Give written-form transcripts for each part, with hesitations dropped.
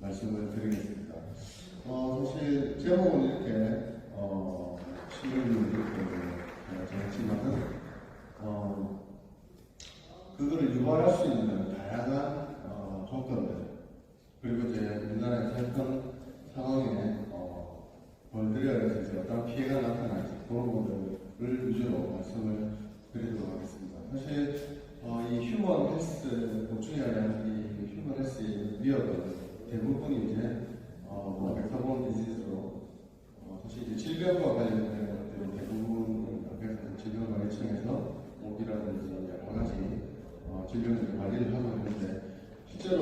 말씀을 드리겠습니다. 사실 제목은 이렇게 신문을 이렇게 정했지만은 그거를 유발할 수 있는 다양한 조건들, 그리고 이제 우리나라의 현행 상황에 벌들여서 이제 어떤 피해가 나타날지 그런 것들을 위주로 말씀을 드리도록 하겠습니다. 사실 이 휴먼 헬스 보충이라는 이 휴먼 헬스의 미역은 대부분이 이제 벡터본 디지즈로 사실 이제 질병과 관련된 것들은 대부분 질병관리청에서 목이라든지 여러 가지 질병들을 관리를 하고 있는데, 실제로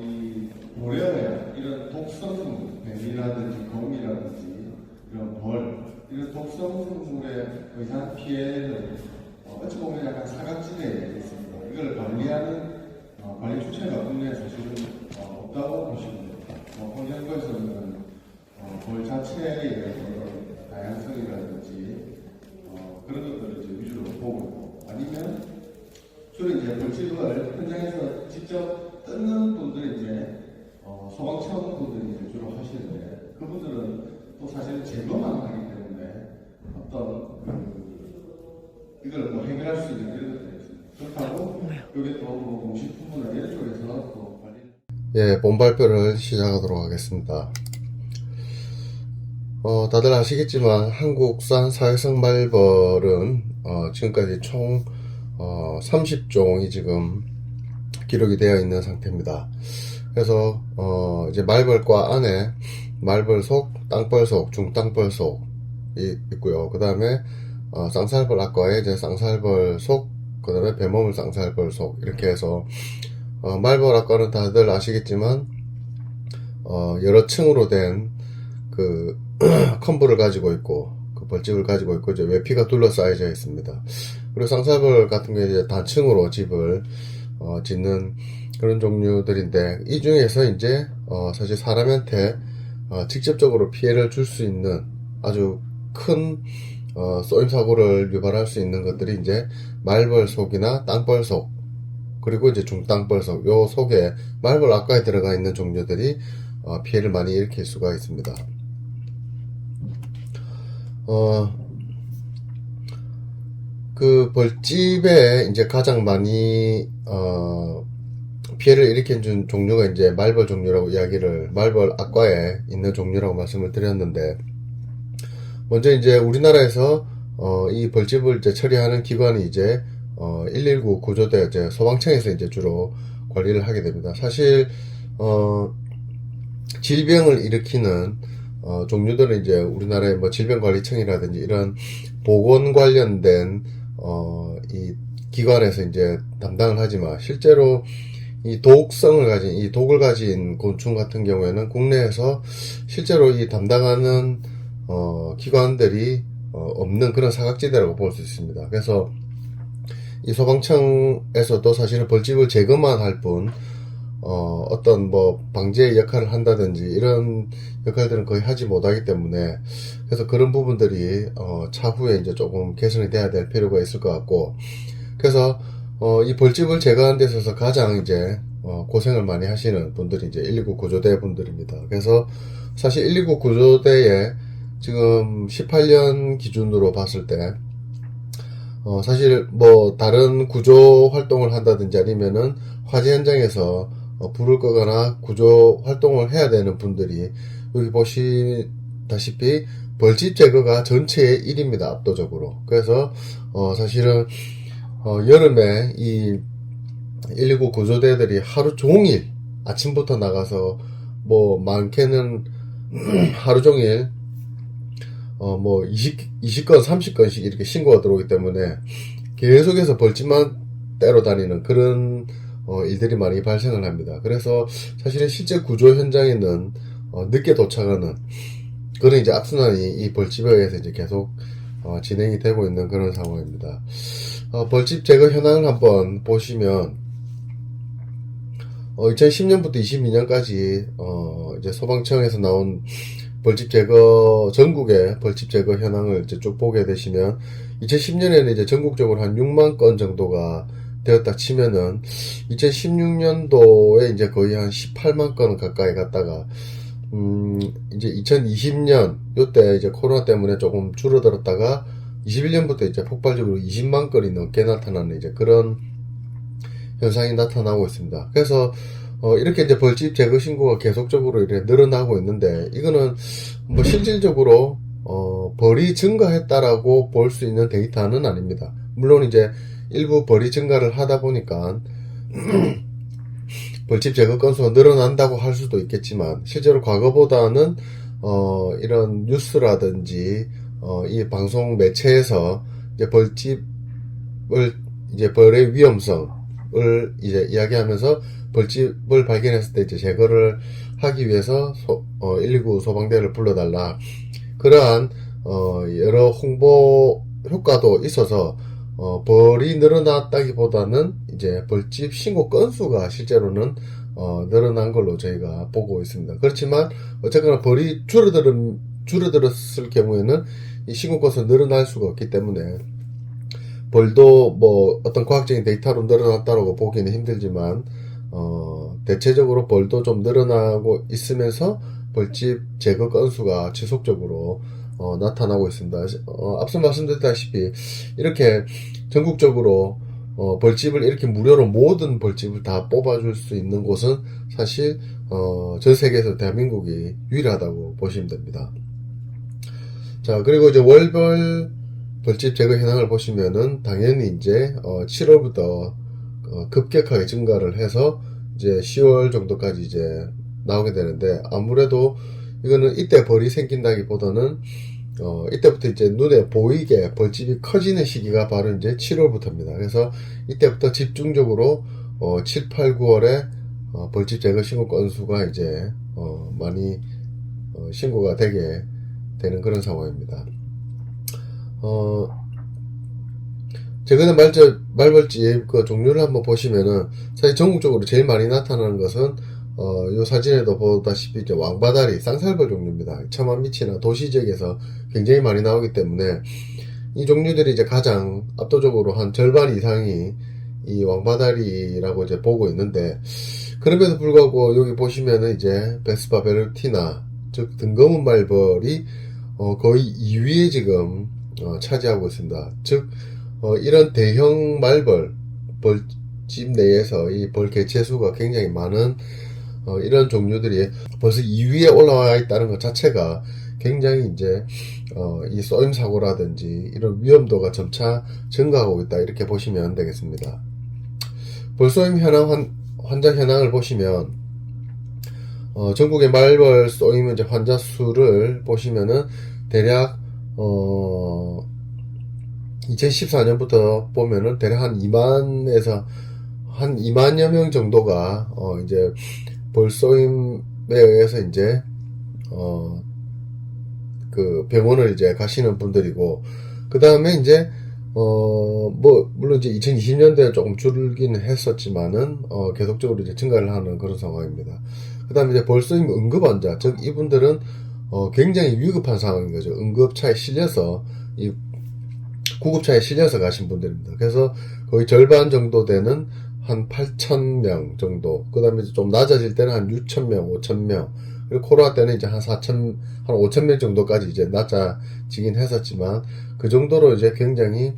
이 모래어야 이런 독성 성분, 뱀이라든지 거미라든지 이런 벌, 이런 독성 성분에 의한 피해는 어찌 보면 약간 사각지대에 있습니다. 이걸 관리하는 관리 추체가 국내에 사실은 없다고 보시면 됩니다. 환경부에서는 벌 자체의 어떤 다양성이라든지 그런 것들을 이제 위주로 보고 있고, 아니면 주로 이제 벌집을 현장에서 직접 뜯는 분들이 이제 소방청 분들이 이제 주로 하시는데, 그분들은 또 사실 제거만 하기 때문에 어떤 이걸 해결할 수 있는 이런 것들이 있습니다. 그렇다고 여기 또 공식부문이나 이런 쪽에서 또 관리를. 예, 본 발표를 시작하도록 하겠습니다. 다들 아시겠지만 한국산 사회성 말벌은 지금까지 총 30종이 지금 기록이 되어 있는 상태입니다. 그래서 이제 말벌과 안에 말벌속, 땅벌속, 중땅벌속이 있고요. 그 다음에 쌍살벌 악과에 이제 쌍살벌속, 그 다음에 뱀어물 쌍살벌속, 이렇게 해서 말벌 악과는 다들 아시겠지만 여러 층으로 된 그 컴브를 가지고 있고, 그 벌집을 가지고 있고, 이제 외피가 둘러싸여져 있습니다. 그리고 쌍살벌 같은 경우에 이제 단층으로 집을 짓는 그런 종류들인데, 이 중에서 이제 사실 사람한테 직접적으로 피해를 줄 수 있는 아주 큰 쏘임 사고를 유발할 수 있는 것들이 이제 말벌속이나 땅벌속, 그리고 이제 중땅벌속, 요 속에 말벌 악과에 들어가 있는 종류들이 피해를 많이 일으킬 수가 있습니다. 그 벌집에 이제 가장 많이 피해를 일으킨 종류가 이제 말벌 종류라고 말벌 악과에 있는 종류라고 말씀을 드렸는데, 먼저 이제 우리나라에서 이 벌집을 이제 처리하는 기관이 이제 119 구조대, 이제 소방청에서 이제 주로 관리를 하게 됩니다. 사실 질병을 일으키는 종류들은 이제 우리나라의 뭐 질병관리청이라든지 이런 보건 관련된 이 기관에서 이제 담당을 하지만, 실제로 이 독을 가진 곤충 같은 경우에는 국내에서 실제로 이 담당하는 기관들이 없는 그런 사각지대라고 볼 수 있습니다. 그래서 이 소방청에서도 사실은 벌집을 제거만 할 뿐 어떤 뭐 방제 역할을 한다든지 이런 역할들은 거의 하지 못하기 때문에, 그래서 그런 부분들이 차후에 이제 조금 개선이 돼야 될 필요가 있을 것 같고, 그래서 이 벌집을 제거하는 데 있어서 가장 이제 고생을 많이 하시는 분들이 이제 119 구조대 분들입니다. 그래서 사실 119 구조대에 지금 18년 기준으로 봤을 때 사실 뭐 다른 구조 활동을 한다든지 아니면은 화재 현장에서 불을 끄거나 구조 활동을 해야 되는 분들이 여기 보시다시피 벌집 제거가 전체의 1입니다. 압도적으로. 그래서 사실은 여름에 이 119 구조대들이 하루 종일 아침부터 나가서 뭐 많게는 하루 종일 뭐 20건 30건씩 이렇게 신고가 들어오기 때문에 계속해서 벌집만 때려 다니는 그런 일들이 많이 발생을 합니다. 그래서 사실은 실제 구조 현장에는 늦게 도착하는 그런 이제 악순환이 이 벌집에 의해서 이제 계속 진행이 되고 있는 그런 상황입니다. 벌집 제거 현황을 한번 보시면 2010년부터 22년까지 이제 소방청에서 나온 벌집 제거, 전국의 벌집 제거 현황을 이제 쭉 보게 되시면, 2010년에는 이제 전국적으로 한 6만 건 정도가 되었다 치면은 2016년도에 이제 거의 한 18만 건 가까이 갔다가 이제 2020년 요때 이제 코로나 때문에 조금 줄어들었다가 21년부터 이제 폭발적으로 20만 건이 넘게 나타나는 이제 그런 현상이 나타나고 있습니다. 그래서 이렇게 이제 벌집 제거 신고가 계속적으로 이렇게 늘어나고 있는데 이거는 뭐 실질적으로 벌이 증가했다라고 볼 수 있는 데이터는 아닙니다. 물론 이제 일부 벌이 증가를 하다 보니까 벌집 제거 건수가 늘어난다고 할 수도 있겠지만 실제로 과거보다는 이런 뉴스라든지 이 방송 매체에서 이제 벌집을 이제 벌의 위험성을 이제 이야기하면서 벌집을 발견했을 때 이제 제거를 하기 위해서 119 소방대를 불러달라, 그러한 여러 홍보 효과도 있어서 벌이 늘어났다기보다는 이제 벌집 신고 건수가 실제로는 늘어난 걸로 저희가 보고 있습니다. 그렇지만 어쨌거나 벌이 줄어들었을 경우에는 이 신고 건수가 늘어날 수가 없기 때문에 벌도 뭐 어떤 과학적인 데이터로 늘어났다고 보기는 힘들지만 대체적으로 벌도 좀 늘어나고 있으면서 벌집 제거 건수가 지속적으로 나타나고 있습니다. 앞서 말씀드렸다시피 이렇게 전국적으로 벌집을 이렇게 무료로 모든 벌집을 다 뽑아줄 수 있는 곳은 사실 전 세계에서 대한민국이 유일하다고 보시면 됩니다. 자, 그리고 이제 월별 벌집 제거 현황을 보시면은 당연히 이제 7월부터 급격하게 증가를 해서 이제 10월 정도까지 이제 나오게 되는데, 아무래도 이거는 이때 벌이 생긴다기보다는 이때부터 이제 눈에 보이게 벌집이 커지는 시기가 바로 이제 7월부터입니다. 그래서 이때부터 집중적으로 7, 8, 9월에 벌집 제거 신고 건수가 이제 많이 신고가 되게 되는 그런 상황입니다. 최근에 말벌집 그 종류를 한번 보시면은 사실 전국적으로 제일 많이 나타나는 것은 요 사진에도 보다시피 이제 왕바다리 쌍살벌 종류입니다. 천만 밑이나 도시 지역에서 굉장히 많이 나오기 때문에 이 종류들이 이제 가장 압도적으로 한 절반 이상이 이 왕바다리라고 이제 보고 있는데, 그럼에도 불구하고 여기 보시면은 이제 베스파 베르티나, 즉 등검은 말벌이 거의 2위에 지금 차지하고 있습니다. 즉 이런 대형 말벌 벌집 내에서 이 벌 개체수가 굉장히 많은 이런 종류들이 벌써 2위에 올라와 있다는 것 자체가 굉장히 이제 이 쏘임 사고라든지 이런 위험도가 점차 증가하고 있다, 이렇게 보시면 되겠습니다. 벌쏘임 현황 환자 현황을 보시면 전국의 말벌 쏘임 이제 환자 수를 보시면은 대략 2014년부터 보면은 대략 한 2만에서 한 2만여 명 정도가 이제 벌쏘임에 의해서 이제 그 병원을 이제 가시는 분들이고, 그 다음에 이제 뭐 물론 이제 2020년대에 조금 줄기는 했었지만은 계속적으로 이제 증가를 하는 그런 상황입니다. 그 다음에 이제 벌쏘임 응급 환자, 즉 이분들은 굉장히 위급한 상황인 거죠. 응급차에 실려서 이 구급차에 실려서 가신 분들입니다. 그래서 거의 절반 정도 되는 한 8,000명 정도, 그 다음에 좀 낮아질 때는 한 6,000명, 5,000명, 그리고 코로나 때는 이제 한 5,000명 정도까지 이제 낮아지긴 했었지만, 그 정도로 이제 굉장히,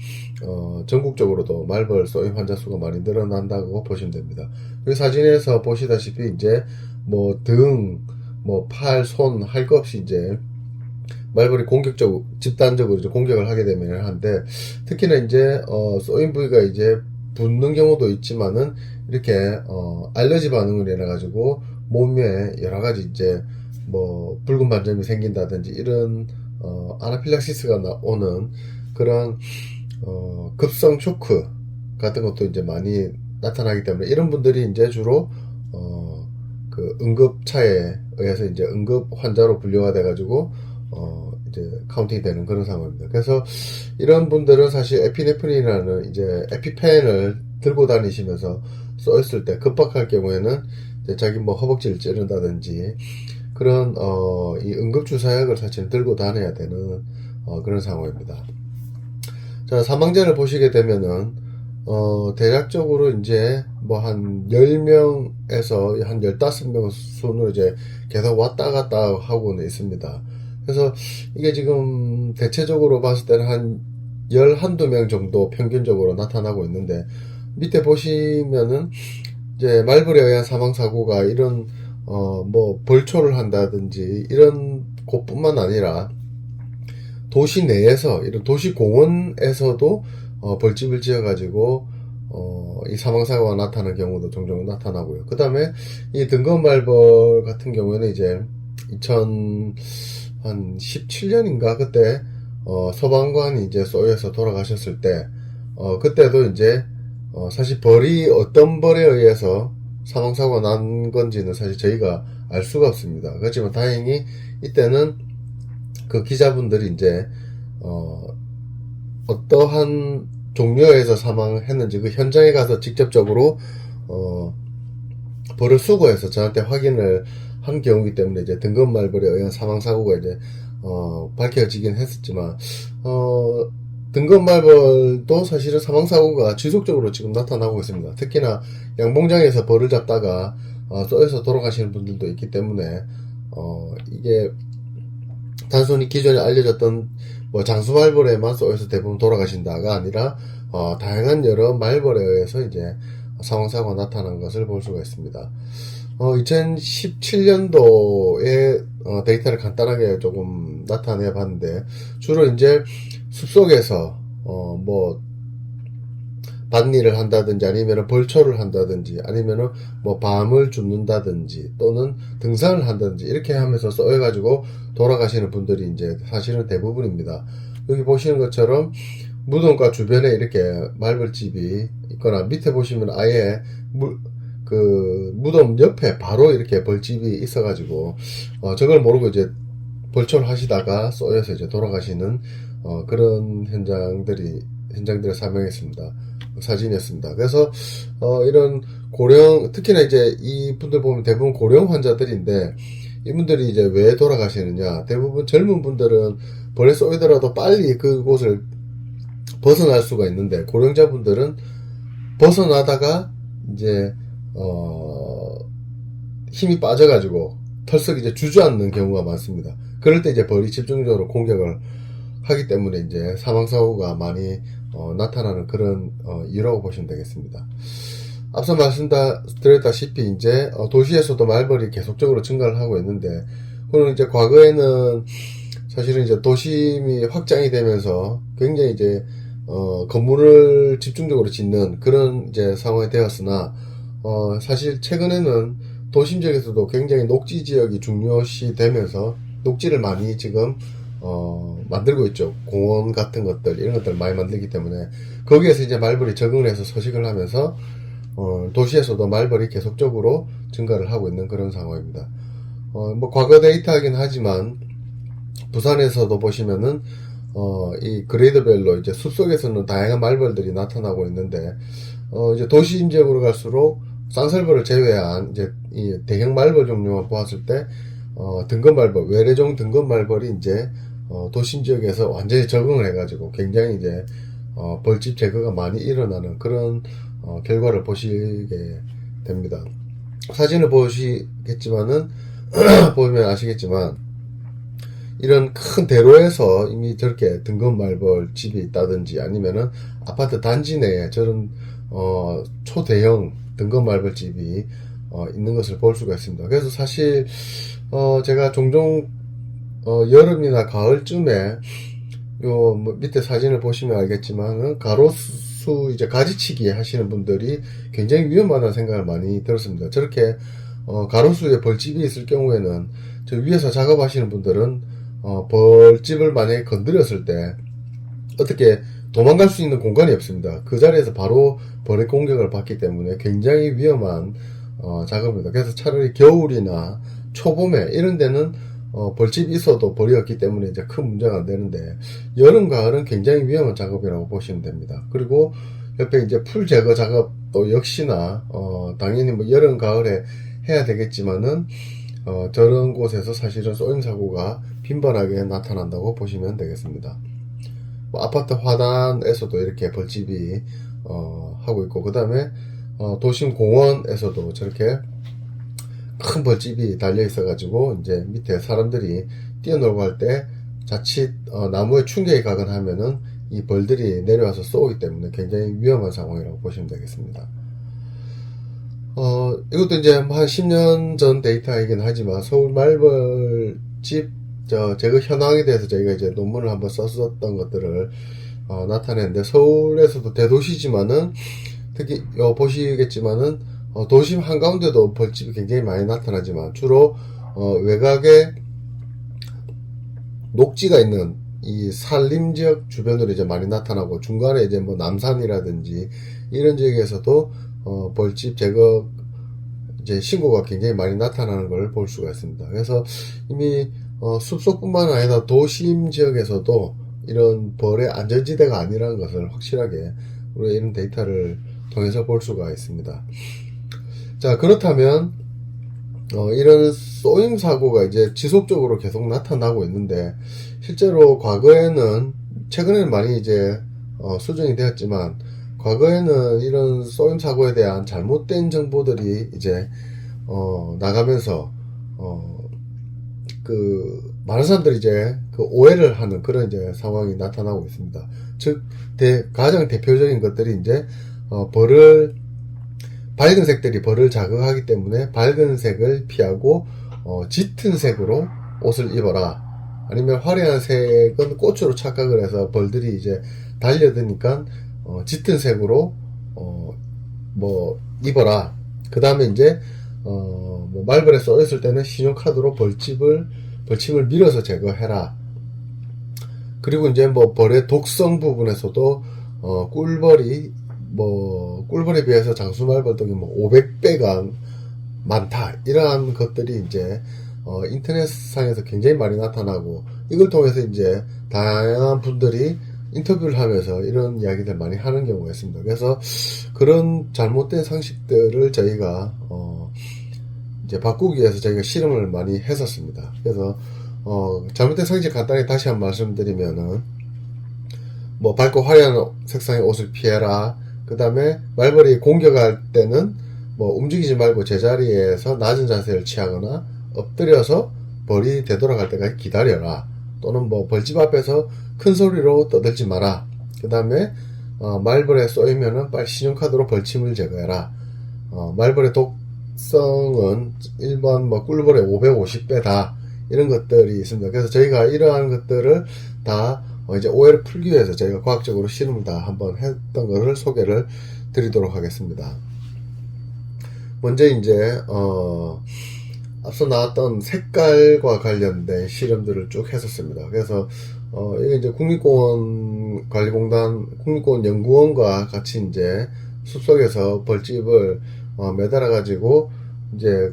전국적으로도 말벌 쏘임 환자 수가 많이 늘어난다고 보시면 됩니다. 이 사진에서 보시다시피 이제 뭐 등, 뭐 팔, 손, 할 것 없이 이제 말벌이 집단적으로 이제 공격을 하게 되면 한데, 특히나 이제, 쏘임 부위가 이제 붓는 경우도 있지만은, 이렇게, 알러지 반응을 일어나가지고, 몸에 여러가지 이제, 뭐, 붉은 반점이 생긴다든지, 이런, 아나필락시스가 오는 그런, 급성 쇼크 같은 것도 이제 많이 나타나기 때문에, 이런 분들이 이제 주로, 그 응급차에 의해서 이제 응급 환자로 분류가 돼가지고, 이제 카운팅이 되는 그런 상황입니다. 그래서 이런 분들은 사실 에피네프린이라는 이제 에피펜을 들고 다니시면서 쏘였을 때 급박할 경우에는 이제 자기 뭐 허벅지를 찌른다든지 그런 이 응급주사약을 사실 들고 다녀야 되는 그런 상황입니다. 자, 사망자를 보시게 되면은 대략적으로 이제 뭐 한 10명에서 한 15명 순으로 이제 계속 왔다 갔다 하고는 있습니다. 그래서 이게 지금 대체적으로 봤을 때는 한 11~2명 정도 평균적으로 나타나고 있는데, 밑에 보시면은 이제 말벌에 의한 사망사고가 이런, 뭐 벌초를 한다든지 이런 곳뿐만 아니라 도시 내에서, 이런 도시공원에서도 벌집을 지어가지고 이 사망사고가 나타나는 경우도 종종 나타나고요. 그 다음에 이 등검말벌 같은 경우에는 이제 2017년인가 그때 소방관이 이제 쏘여서 돌아가셨을 때 그때도 이제 사실 벌이 어떤 벌에 의해서 사망사고가 난 건지는 사실 저희가 알 수가 없습니다. 그렇지만 다행히 이때는 그 기자분들이 이제 어떠한 종류에서 사망했는지 그 현장에 가서 직접적으로 벌을 수거해서 저한테 확인을 한 경우이기 때문에 이제 등검말벌에 의한 사망사고가 이제 밝혀지긴 했었지만 등검말벌도 사실은 사망사고가 지속적으로 지금 나타나고 있습니다. 특히나 양봉장에서 벌을 잡다가 쏘여서 돌아가시는 분들도 있기 때문에 이게 단순히 기존에 알려졌던 뭐 장수말벌에만 쏘여서 대부분 돌아가신다가 아니라 다양한 여러 말벌에 의해서 이제 사망사고가 나타난 것을 볼 수가 있습니다. 2017년도에 데이터를 간단하게 조금 나타내 봤는데, 주로 이제 숲속에서 뭐 밭일을 한다든지 아니면 벌초를 한다든지 아니면 뭐 밤을 줍는다든지 또는 등산을 한다든지 이렇게 하면서 쏘여가지고 돌아가시는 분들이 이제 사실은 대부분입니다. 여기 보시는 것처럼 무덤가 주변에 이렇게 말벌집이 있거나 밑에 보시면 아예 그 무덤 옆에 바로 이렇게 벌집이 있어가지고 저걸 모르고 이제 벌초를 하시다가 쏘여서 이제 돌아가시는 그런 현장들을 사명했습니다. 사진이었습니다. 그래서 이런 고령, 특히나 이제 이 분들 보면 대부분 고령 환자들인데, 이분들이 이제 왜 돌아가시느냐, 대부분 젊은 분들은 벌에 쏘이더라도 빨리 그곳을 벗어날 수가 있는데, 고령자분들은 벗어나다가 이제 힘이 빠져가지고 털썩 이제 주저앉는 경우가 많습니다. 그럴 때 이제 벌이 집중적으로 공격을 하기 때문에 이제 사망사고가 많이 나타나는 그런 이유라고 보시면 되겠습니다. 앞서 말씀드렸다시피 이제 도시에서도 말벌이 계속적으로 증가를 하고 있는데, 그는 이제 과거에는 사실은 이제 도심이 확장이 되면서 굉장히 이제 건물을 집중적으로 짓는 그런 이제 상황이 되었으나 사실 최근에는 도심 지역에서도 굉장히 녹지 지역이 중요시 되면서 녹지를 많이 지금 만들고 있죠. 공원 같은 것들, 이런 것들 많이 만들기 때문에 거기에서 이제 말벌이 적응을 해서 서식을 하면서 도시에서도 말벌이 계속적으로 증가를 하고 있는 그런 상황입니다. 뭐 과거 데이터이긴 하지만 부산에서도 보시면은 이 그레이드별로 이제 숲속에서는 다양한 말벌들이 나타나고 있는데 이제 도시인 지역으로 갈수록 쌍설벌을 제외한 이제 이 대형 말벌 종류만 보았을 때 등검말벌, 외래종 등검말벌이 이제 도심 지역에서 완전히 적응을 해가지고 굉장히 이제 벌집 제거가 많이 일어나는 그런 결과를 보시게 됩니다. 사진을 보시겠지만은 보면 아시겠지만 이런 큰 대로에서 이미 저렇게 등검말벌 집이 있다든지 아니면은 아파트 단지 내에 저런 초대형 등검말벌 집이 있는 것을 볼 수가 있습니다. 그래서 사실 제가 종종 여름이나 가을쯤에 요 밑에 사진을 보시면 알겠지만 가로수 이제 가지치기 하시는 분들이 굉장히 위험하다는 생각을 많이 들었습니다. 저렇게 가로수에 벌집이 있을 경우에는 저 위에서 작업하시는 분들은 벌집을 만약에 건드렸을 때 어떻게 도망갈 수 있는 공간이 없습니다. 그 자리에서 바로 벌의 공격을 받기 때문에 굉장히 위험한 작업입니다. 그래서 차라리 겨울이나 초봄에 이런 데는 벌집이 있어도 벌이 없기 때문에 이제 큰 문제가 안 되는데, 여름, 가을은 굉장히 위험한 작업이라고 보시면 됩니다. 그리고 옆에 이제 풀 제거 작업도 역시나 당연히 뭐 여름, 가을에 해야 되겠지만은 저런 곳에서 사실은 쏘임 사고가 빈번하게 나타난다고 보시면 되겠습니다. 뭐 아파트 화단에서도 이렇게 벌집이 하고 있고, 그 다음에 도심 공원에서도 저렇게 큰 벌집이 달려 있어가지고 이제 밑에 사람들이 뛰어놀고 할 때 자칫 나무에 충격이 가거나 하면은 이 벌들이 내려와서 쏘기 때문에 굉장히 위험한 상황이라고 보시면 되겠습니다. 이것도 이제 한 10년 전 데이터이긴 하지만 서울 말벌집 제거 현황에 대해서 저희가 이제 논문을 한번 썼었던 것들을 나타내는데, 서울에서도 대도시지만은 특히 보시겠지만은 도심 한가운데도 벌집이 굉장히 많이 나타나지만 주로 외곽에 녹지가 있는 이 산림 지역 주변으로 이제 많이 나타나고, 중간에 이제 뭐 남산이라든지 이런 지역에서도 벌집 제거 이제 신고가 굉장히 많이 나타나는 걸 볼 수가 있습니다. 그래서 이미 숲속뿐만 아니라 도심 지역에서도 이런 벌의 안전지대가 아니라는 것을 확실하게 우리가 이런 데이터를 통해서 볼 수가 있습니다. 자, 그렇다면 이런 쏘임 사고가 이제 지속적으로 계속 나타나고 있는데, 실제로 과거에는, 최근에는 많이 이제 수정이 되었지만, 과거에는 이런 쏘임 사고에 대한 잘못된 정보들이 이제 나가면서 많은 사람들이 이제 오해를 하는 그런 이제 상황이 나타나고 있습니다. 즉 가장 대표적인 것들이 이제 밝은 색들이 벌을 자극하기 때문에 밝은 색을 피하고 짙은 색으로 옷을 입어라, 아니면 화려한 색은 꽃으로 착각을 해서 벌들이 이제 달려드니까 짙은 색으로 입어라. 그 다음에 이제 말벌에 쏘였을 때는 신용카드로 벌침을 밀어서 제거해라. 그리고 이제 벌의 독성 부분에서도 꿀벌에 비해서 장수말벌독이 500배가 많다, 이러한 것들이 이제 인터넷상에서 굉장히 많이 나타나고, 이걸 통해서 이제 다양한 분들이 인터뷰를 하면서 이런 이야기들 많이 하는 경우가 있습니다. 그래서 그런 잘못된 상식들을 저희가 이제 바꾸기 위해서 저희가 실험을 많이 했었습니다. 그래서 잘못된 상식 간단히 다시 한번 말씀드리면은, 밝고 화려한 색상의 옷을 피해라. 그 다음에 말벌이 공격할 때는 움직이지 말고 제자리에서 낮은 자세를 취하거나 엎드려서 벌이 되돌아갈 때까지 기다려라. 또는 벌집 앞에서 큰 소리로 떠들지 마라. 그 다음에 말벌에 쏘이면은 빨리 신용카드로 벌침을 제거해라. 말벌의 독성은 일반 꿀벌의 550배다. 이런 것들이 있습니다. 그래서 저희가 이러한 것들을 다 이제 오해를 풀기 위해서 저희가 과학적으로 실험을 다 한번 했던 것을 소개를 드리도록 하겠습니다. 먼저 이제 앞서 나왔던 색깔과 관련된 실험들을 쭉 했었습니다. 그래서 이게 이제 국립공원관리공단 국립공원연구원과 같이 이제 숲속에서 벌집을 매달아 가지고 이제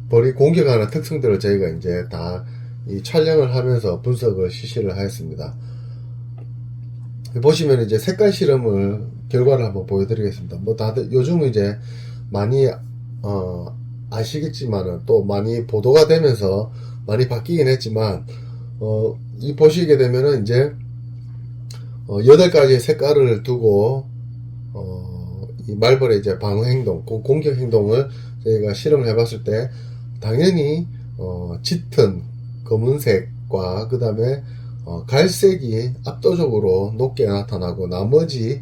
벌이 공격하는 특성들을 저희가 이제 다 이 촬영을 하면서 분석을 실시를 하였습니다. 보시면 이제 색깔 실험을 결과를 한번 보여드리겠습니다. 다들 요즘은 이제 많이 아시겠지만은 또 많이 보도가 되면서 많이 바뀌긴 했지만 이 보시게 되면은 이제 8가지의 색깔을 두고 이 말벌의 이제 방어 행동, 공격 행동을 저희가 실험을 해봤을 때 당연히 짙은 검은색과 그 다음에 갈색이 압도적으로 높게 나타나고, 나머지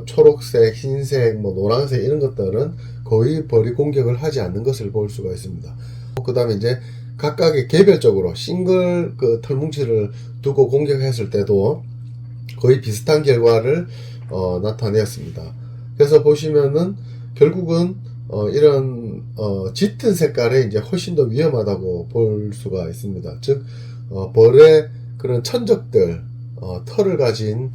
초록색, 흰색, 노란색 이런 것들은 거의 벌이 공격을 하지 않는 것을 볼 수가 있습니다. 그 다음에 이제 각각의 개별적으로 싱글 털뭉치를 두고 공격했을 때도 거의 비슷한 결과를 나타내었습니다. 그래서 보시면은 결국은 이런 짙은 색깔에 이제 훨씬 더 위험하다고 볼 수가 있습니다. 즉 벌의 그런 천적들, 털을 가진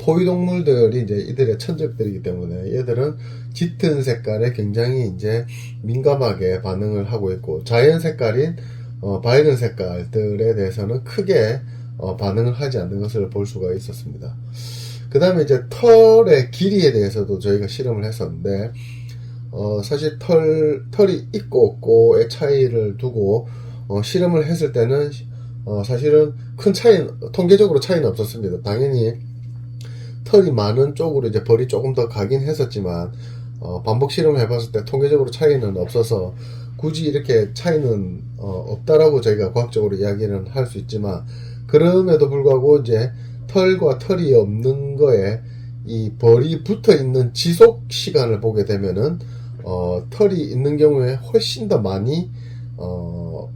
포유동물들이 이제 이들의 천적들이기 때문에 얘들은 짙은 색깔에 굉장히 이제 민감하게 반응을 하고 있고, 자연 색깔인 밝은 색깔들에 대해서는 크게 반응을 하지 않는 것을 볼 수가 있었습니다. 그 다음에 이제 털의 길이에 대해서도 저희가 실험을 했었는데, 사실 털이 있고 없고의 차이를 두고 실험을 했을 때는 사실은 큰 통계적으로 차이는 없었습니다. 당연히 털이 많은 쪽으로 이제 벌이 조금 더 가긴 했었지만, 반복 실험을 해봤을 때 통계적으로 차이는 없어서 굳이 이렇게 차이는 없다라고 저희가 과학적으로 이야기는 할 수 있지만, 그럼에도 불구하고 이제 털과 털이 없는 거에 이 벌이 붙어 있는 지속 시간을 보게 되면은 털이 있는 경우에 훨씬 더 많이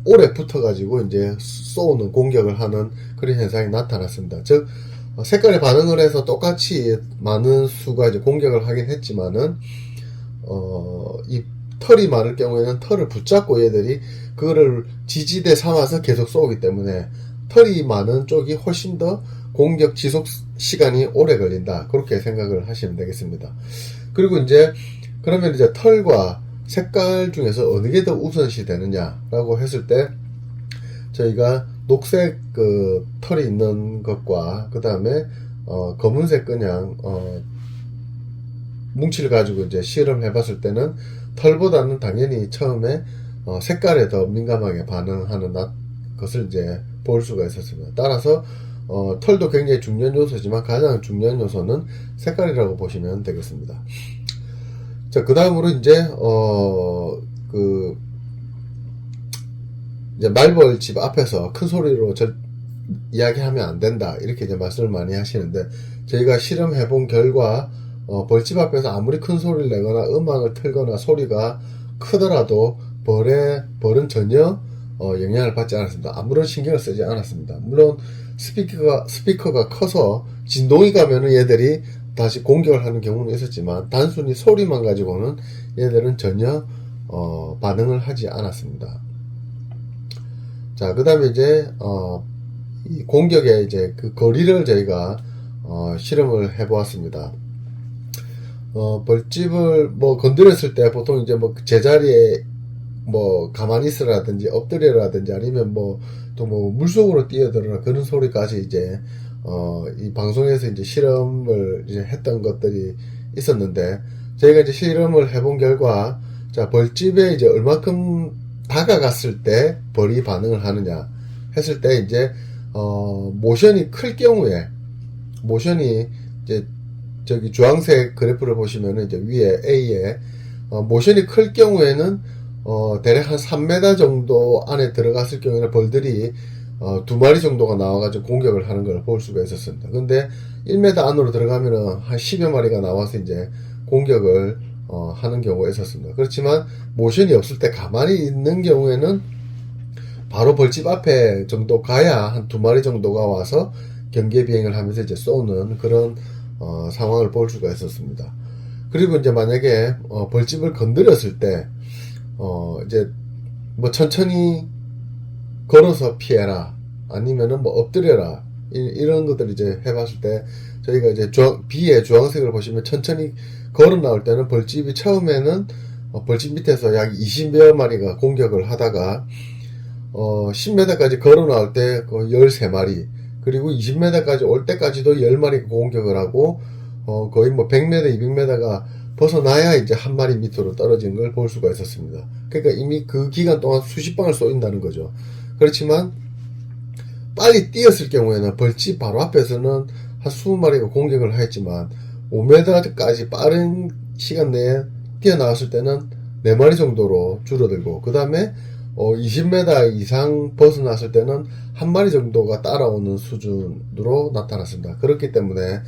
오래 붙어가지고 이제 쏘는 공격을 하는 그런 현상이 나타났습니다. 즉 색깔에 반응을 해서 똑같이 많은 수가 이제 공격을 하긴 했지만은 이 털이 많을 경우에는 털을 붙잡고 얘들이 그거를 지지대 삼아서 계속 쏘기 때문에 털이 많은 쪽이 훨씬 더 공격 지속 시간이 오래 걸린다. 그렇게 생각을 하시면 되겠습니다. 그리고 이제 그러면 이제 털과 색깔 중에서 어느 게 더 우선시 되느냐라고 했을 때 저희가 녹색 그 털이 있는 것과 그 다음에 검은색 그냥 뭉치를 가지고 이제 실험해 봤을 때는 털보다는 당연히 처음에 색깔에 더 민감하게 반응하는 것을 이제 볼 수가 있었습니다. 따라서 털도 굉장히 중요한 요소지만 가장 중요한 요소는 색깔이라고 보시면 되겠습니다. 자, 그 다음으로 이제 이제 말벌집 앞에서 큰 소리로 이야기하면 안 된다 이렇게 이제 말씀을 많이 하시는데, 저희가 실험해 본 결과 벌집 앞에서 아무리 큰 소리를 내거나 음악을 틀거나 소리가 크더라도 벌은 전혀 영향을 받지 않았습니다. 아무런 신경을 쓰지 않았습니다. 물론 스피커가 커서 진동이 가면은 얘들이 다시 공격을 하는 경우는 있었지만, 단순히 소리만 가지고는 얘들은 전혀 반응을 하지 않았습니다. 자, 그 다음에 이제 이 공격의 이제 그 거리를 저희가 실험을 해 보았습니다. 벌집을 뭐 건드렸을 때 보통 이제 뭐 제자리에 뭐 가만히 있으라든지 엎드려라든지 아니면 뭐 또 뭐 물속으로 뛰어들어라 그런 소리까지 이제 이 방송에서 이제 실험을 이제 했던 것들이 있었는데, 저희가 이제 실험을 해본 결과, 자, 벌집에 이제 얼마큼 다가갔을 때 벌이 반응을 하느냐 했을 때 이제 모션이 클 경우에, 모션이 이제 저기 주황색 그래프를 보시면은 이제 위에 A에 모션이 클 경우에는 대략 한 3m 정도 안에 들어갔을 경우에는 벌들이 2마리 정도가 나와가지고 공격을 하는 걸 볼 수가 있었습니다. 근데 1m 안으로 들어가면은 한 10여 마리가 나와서 이제 공격을 하는 경우가 있었습니다. 그렇지만 모션이 없을 때 가만히 있는 경우에는 바로 벌집 앞에 정도 가야 한 2마리 정도가 와서 경계 비행을 하면서 이제 쏘는 그런 상황을 볼 수가 있었습니다. 그리고 이제 만약에 벌집을 건드렸을 때 이제 뭐 천천히 걸어서 피해라 아니면은 뭐 엎드려라 이런 것들 이제 해봤을 때, 저희가 이제 B의 주황색을 보시면 천천히 걸어 나올 때는 벌집이 처음에는 벌집 밑에서 약 20여 마리가 공격을 하다가 10m까지 걸어 나올 때 13마리, 그리고 20m까지 올 때까지도 10마리가 공격을 하고 거의 뭐 100m, 200m가 벗어나야 이제 한 마리 밑으로 떨어지는 걸 볼 수가 있었습니다. 그러니까 이미 그 기간 동안 수십 방을 쏘인다는 거죠. 그렇지만 빨리 뛰었을 경우에는 벌집 바로 앞에서는 한 20마리가 공격을 했지만 5m까지 빠른 시간 내에 뛰어나왔을 때는 4마리 정도로 줄어들고, 그 다음에 20m 이상 벗어났을 때는 한 마리 정도가 따라오는 수준으로 나타났습니다. 그렇기 때문에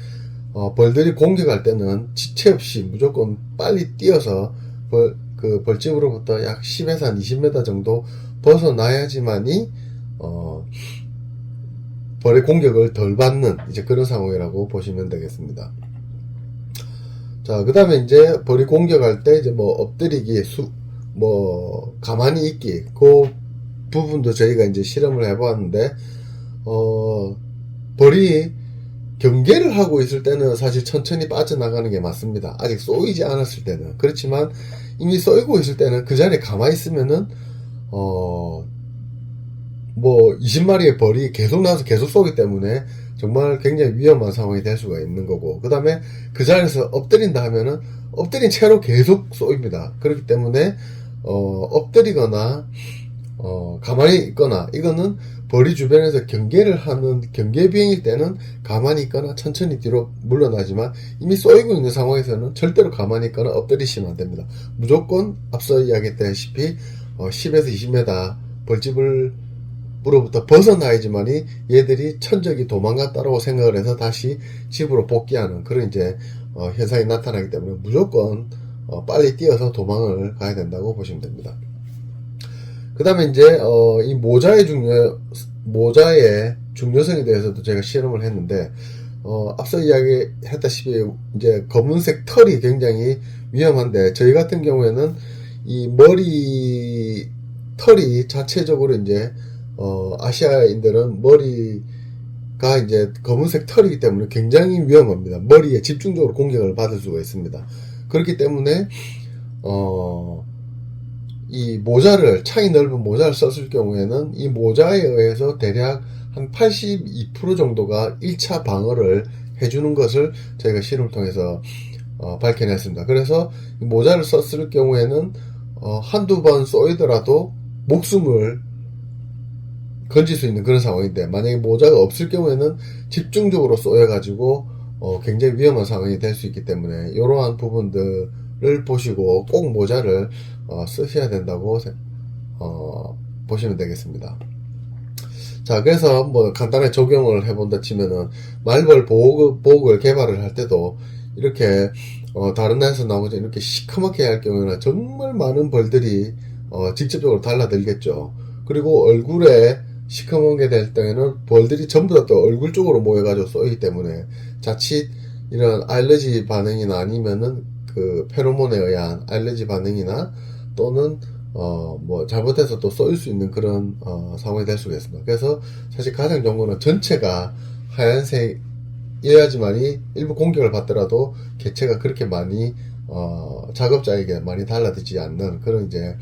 벌들이 공격할 때는 지체 없이 무조건 빨리 뛰어서 벌집으로부터 약 10에서 한 20m 정도 벗어나야지만이 벌의 공격을 덜 받는 이제 그런 상황이라고 보시면 되겠습니다. 자, 그 다음에 이제 벌이 공격할 때 이제 뭐 엎드리기, 뭐 가만히 있기, 그 부분도 저희가 이제 실험을 해보았는데, 벌이 경계를 하고 있을 때는 사실 천천히 빠져나가는 게 맞습니다. 아직 쏘이지 않았을 때는. 그렇지만 이미 쏘이고 있을 때는 그 자리에 가만히 있으면은 뭐 20마리의 벌이 계속 나와서 계속 쏘기 때문에 정말 굉장히 위험한 상황이 될 수가 있는 거고, 그 다음에 그 자리에서 엎드린다 하면은 엎드린 채로 계속 쏘입니다. 그렇기 때문에 엎드리거나 가만히 있거나, 이거는 벌이 주변에서 경계를 하는 경계 비행일 때는 가만히 있거나 천천히 뒤로 물러나지만 이미 쏘이고 있는 상황에서는 절대로 가만히 있거나 엎드리시면 안 됩니다. 무조건 앞서 이야기했다시피 10에서 20m 벌집으로부터 벗어나야지만이 얘들이 천적이 도망갔다라고 생각을 해서 다시 집으로 복귀하는 그런 이제 현상이 나타나기 때문에 무조건 빨리 뛰어서 도망을 가야 된다고 보시면 됩니다. 그 다음에 이제 이 모자의 중요성에 대해서도 제가 실험을 했는데 앞서 이야기했다시피 이제 검은색 털이 굉장히 위험한데 저희 같은 경우에는 이 머리 털이 자체적으로 이제 아시아인들은 머리가 이제 검은색 털이기 때문에 굉장히 위험합니다. 머리에 집중적으로 공격을 받을 수가 있습니다. 그렇기 때문에 이 모자를 창이 넓은 모자를 썼을 경우에는 이 모자에 의해서 대략 한 82% 정도가 1차 방어를 해주는 것을 저희가 실험을 통해서 밝혀냈습니다. 그래서 이 모자를 썼을 경우에는 한두 번 쏘이더라도 목숨을 건질 수 있는 그런 상황인데 만약에 모자가 없을 경우에는 집중적으로 쏘여가지고 굉장히 위험한 상황이 될 수 있기 때문에 이러한 부분들을 보시고 꼭 모자를 쓰셔야 된다고 보시면 되겠습니다. 자, 그래서 뭐 간단하게 적용을 해본다 치면은 말벌 보호구를 개발을 할 때도 이렇게 다른 나라에서 나오지 이렇게 시커멓게 할 경우에는 정말 많은 벌들이 직접적으로 달라들겠죠. 그리고 얼굴에 시커멓게 될 때에는 벌들이 전부 다 또 얼굴 쪽으로 모여가지고 쏘이기 때문에 자칫 이런 알러지 반응이나 아니면은 그 페로몬에 의한 알러지 반응이나 또는 뭐 잘못해서 또 쏘일 수 있는 그런 상황이 될 수가 있습니다. 그래서 사실 가장 좋은 거는 전체가 하얀색이어야지만이 일부 공격을 받더라도 개체가 그렇게 많이 작업자에게 많이 달라지지 않는 그런 이제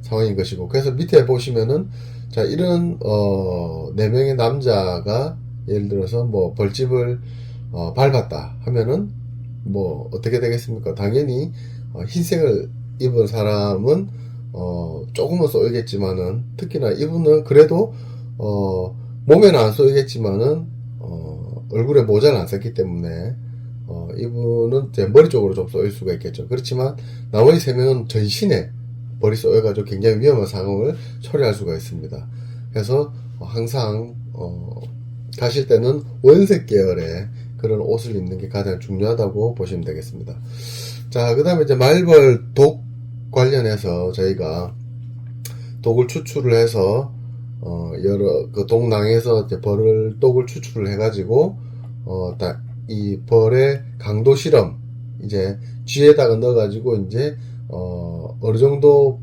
상황인 것이고, 그래서 밑에 보시면은 자 이런 4명의 남자가 예를 들어서 뭐 벌집을 밟았다 하면은 뭐 어떻게 되겠습니까? 당연히 흰색을 입은 사람은 조금은 쏘이겠지만은, 특히나 이분은 그래도 몸에는 안 쏘이겠지만은 얼굴에 모자를 안 썼기 때문에 이분은 이제 머리 쪽으로 좀 쏘일 수가 있겠죠. 그렇지만 나머지 3명은 전신에 벌이 쏘여가지고 굉장히 위험한 상황을 초래할 수가 있습니다. 그래서 항상 가실 때는 원색 계열의 그런 옷을 입는 게 가장 중요하다고 보시면 되겠습니다. 자, 그 다음에 이제 말벌 독 관련해서 저희가 독을 추출을 해서 여러 그 독낭에서 이제 독을 추출을 해가지고 이 벌의 강도 실험 이제 쥐에다가 넣어가지고 이제 어느 정도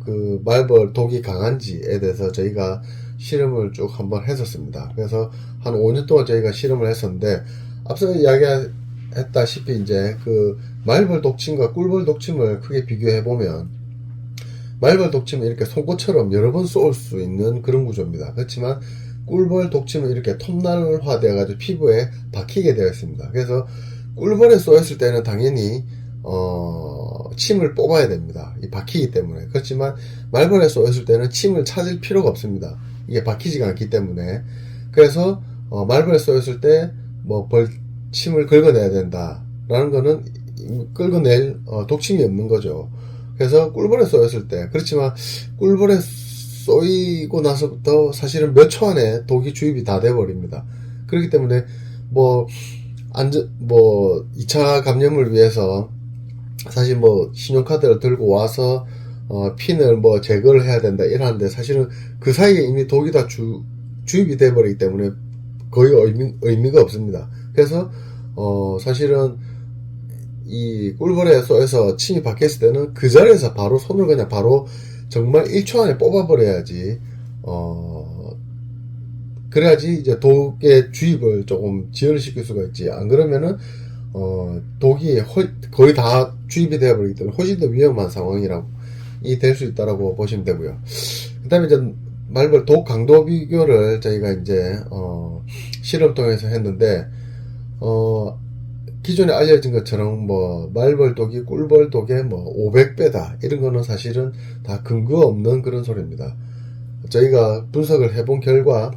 그 말벌 독이 강한지에 대해서 저희가 실험을 쭉 한번 했었습니다. 그래서 한 5년 동안 저희가 실험을 했었는데, 앞서 이야기했다시피 이제 그 말벌 독침과 꿀벌 독침을 크게 비교해 보면, 말벌 독침은 이렇게 송곳처럼 여러 번 쏘을 수 있는 그런 구조입니다. 그렇지만 꿀벌 독침은 이렇게 톱날화 되어 가지고 피부에 박히게 되어 있습니다. 그래서 꿀벌에 쏘였을 때는 당연히 침을 뽑아야 됩니다. 이 박히기 때문에. 그렇지만 말벌에 쏘였을 때는 침을 찾을 필요가 없습니다. 이게 박히지가 않기 때문에. 그래서 말벌에 쏘였을 때 뭐 침을 긁어내야 된다 라는 거는 긁어낼 독침이 없는 거죠. 그래서 꿀벌에 쏘였을 때, 그렇지만 꿀벌에 쏘이고 나서부터 사실은 몇 초 안에 독이 주입이 다 돼버립니다. 그렇기 때문에 뭐 2차 감염을 위해서 사실 뭐 신용카드를 들고 와서 핀을 뭐 제거를 해야 된다 이러는데, 사실은 그 사이에 이미 독이 다 주입이 돼버리기 때문에 거의 의미가 없습니다. 그래서 사실은 이 꿀벌에 쏘여서 침이 박혔을 때는 그 자리에서 바로 손을 그냥 바로 정말 1초 안에 뽑아버려야지 그래야지 이제 독의 주입을 조금 지연을 시킬 수가 있지. 안 그러면은 독이 거의 다 주입이 되어버리기 때문에 훨씬 더 위험한 상황이라고 될 수 있다라고 보시면 되고요. 그 다음에 이제 말벌 독 강도 비교를 저희가 이제 실험 통해서 했는데, 기존에 알려진 것처럼 뭐 말벌 독이 꿀벌 독의 뭐 500배다 이런 거는 사실은 다 근거 없는 그런 소리입니다. 저희가 분석을 해본 결과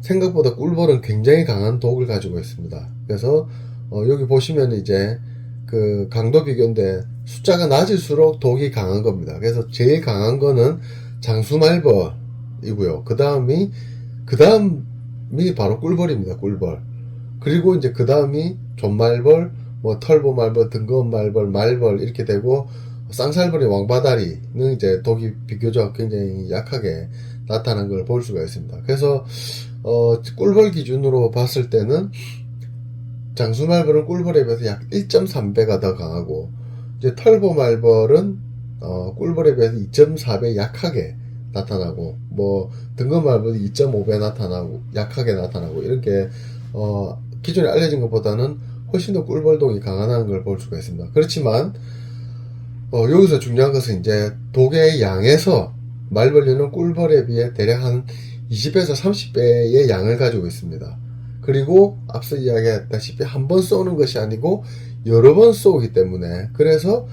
생각보다 꿀벌은 굉장히 강한 독을 가지고 있습니다. 그래서 여기 보시면 이제 그 강도 비교인데 숫자가 낮을수록 독이 강한 겁니다. 그래서 제일 강한 거는 장수말벌이고요. 그 다음이 바로 꿀벌입니다. 꿀벌. 그리고 이제 그 다음이 존말벌, 뭐 털보말벌, 등검말벌, 말벌 이렇게 되고 쌍살벌의 왕바다리는 이제 독이 비교적 굉장히 약하게 나타난 걸 볼 수가 있습니다. 그래서 꿀벌 기준으로 봤을 때는 장수말벌은 꿀벌에 비해서 약 1.3배가 더 강하고 이제 털보말벌은 꿀벌에 비해서 2.4배 약하게 나타나고 뭐 등검말벌이 2.5배 나타나고 약하게 나타나고 이렇게 기존에 알려진 것보다는 훨씬 더 꿀벌독이 강하다는 걸 볼 수가 있습니다. 그렇지만 여기서 중요한 것은 이제 독의 양에서 말벌류는 꿀벌에 비해 대략 한 20에서 30배의 양을 가지고 있습니다. 그리고 앞서 이야기했다시피 한 번 쏘는 것이 아니고 여러 번 쏘기 때문에 그래서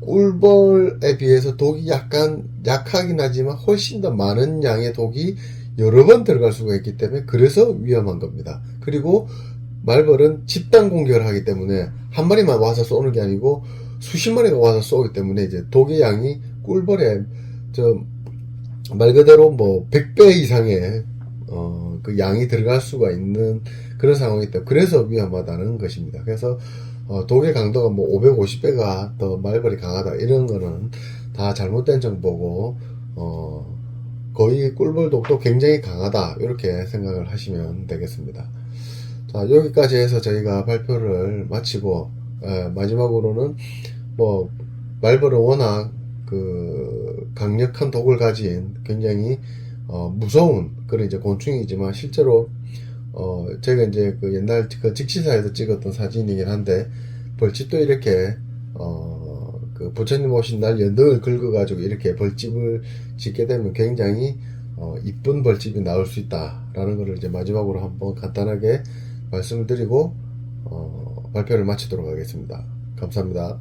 꿀벌에 비해서 독이 약간 약하긴 하지만 훨씬 더 많은 양의 독이 여러 번 들어갈 수가 있기 때문에 그래서 위험한 겁니다. 그리고 말벌은 집단 공격을 하기 때문에 한 마리만 와서 쏘는 게 아니고 수십 마리가 와서 쏘기 때문에 이제 독의 양이 꿀벌에 말 그대로 뭐 100배 이상의 그 양이 들어갈 수가 있는 그런 상황이기 때문에 그래서 위험하다는 것입니다. 그래서 독의 강도가 뭐 550배가 더 말벌이 강하다 이런 거는 다 잘못된 정보고 거의 꿀벌 독도 굉장히 강하다 이렇게 생각을 하시면 되겠습니다. 자, 여기까지 해서 저희가 발표를 마치고 마지막으로는 뭐 말벌은 워낙 그 강력한 독을 가진 굉장히 무서운 그런 이제 곤충이지만 실제로 제가 이제 그 옛날 그 직시사에서 찍었던 사진이긴 한데 벌집도 이렇게 그 부처님 오신 날 연등을 긁어가지고 이렇게 벌집을 짓게 되면 굉장히 이쁜 벌집이 나올 수 있다라는 것을 이제 마지막으로 한번 간단하게 말씀을 드리고 발표를 마치도록 하겠습니다. 감사합니다.